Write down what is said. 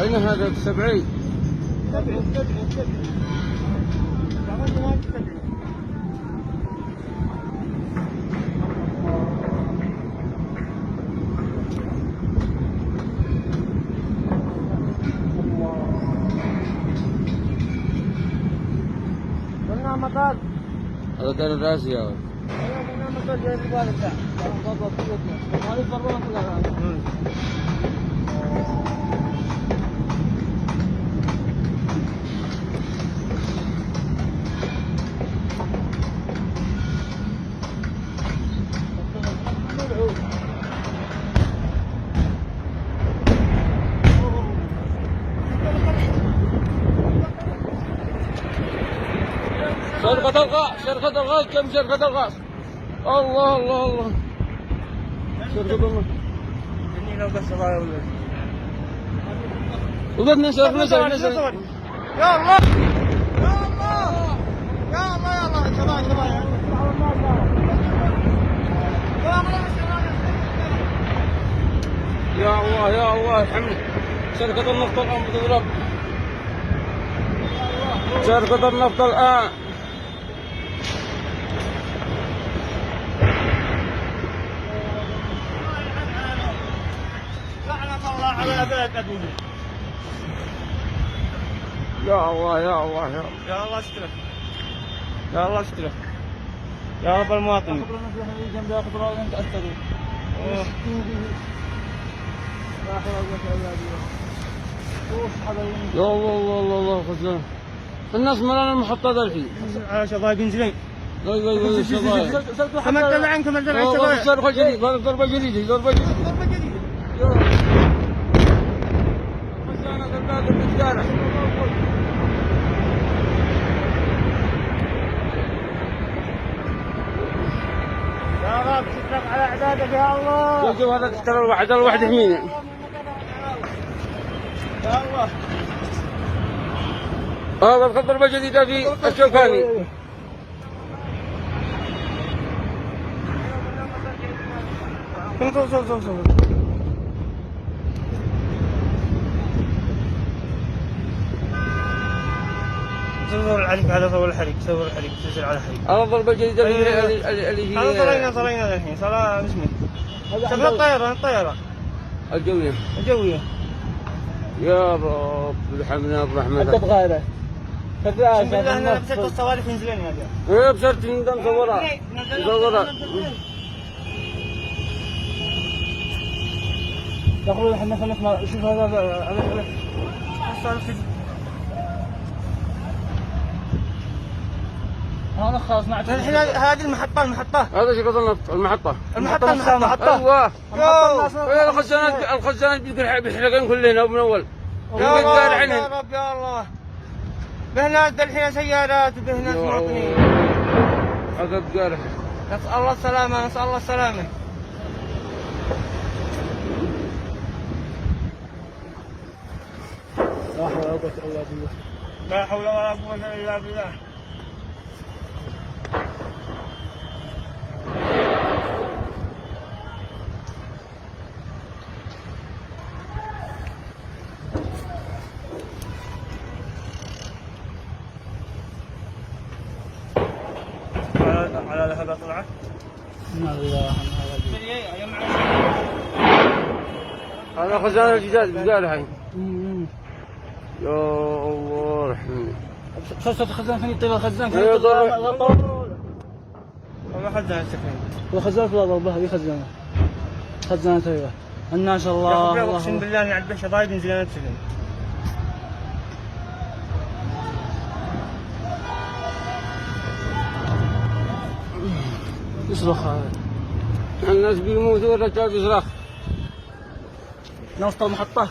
أين هذا السبعي؟ سبعي. قلنا مطار. هذا كان الراسي يا ولد. ايوه قلنا مطار جاي في الوالد ده. هذه فرمان كلها. شركة الغاز كم شركة الغاز؟ الله الله الله. شركة الغاز. إني لو بس ضايع ولا. وبد نشر. يا الله. يا الله. يا الله يا الله شباب. يا الله يا الله الحمد. شركة النفط الآن بتضرب. شركة النفط الآن. الله على بلد أبوه. يا الله يا الله يا الله. يا الله اشترك. يا الله اشترك. يا رب المواطن. جنب ياخذ راضي انت اشتري. يا الله الله الله الله خزان. الناس ملان المحطة ذا الحين. على شظايا بنزلين. اي شظايا. تمدل عنك تمدل عن شظايا. ضربة جديدة ضربة جديدة ضربة جديدة. ضربة جديدة. خزانة قلبات المتجارة. يا رب تشرف على عبادك يا الله. شوف هذا ترى الواحد يحمينا. يا الله. هذا ضربة جديدة في الشوكاني. صور. صور الحريق هذا صور الحريق تنزل على الحريق. هذا ضربة جديدة اللي هي هذا صلينا الحين صلاة اسمه. شوف الطيارة الجوية. يا رب ارحمنا برحمتك. حتى بغيره. بالله انا لبست الصواريخ ينزلين هذا. ايه بصرت نقدر نصورها. يقولون احنا خلصنا شوف هذا هذا خلاص الحين هذه المحطة. هذا شركة النفط المحطة. ايوه. الخزانات بيحرقن كلنا من اول. يا رب يا الله. بهناك الحين سيارات وبهناك مواطنين. هذا بقاله. نسأل الله السلامة. لا حول ولا قوة إلا بالله. على لهبة طلعت. هذا خزانة الجداد بقاله الحين. يا الله رحمني. خزانة خزان فين طيب الخزان فين والله خزانة سكنين. وخزانة لا ضربها هذه خزانة ايوه. الناس الله اقسم بالله اني عند شظايا بنزلين سكن. يصرخ هذا. الناس بيموتوا والرجال بيصرخ. نوصل المحطة.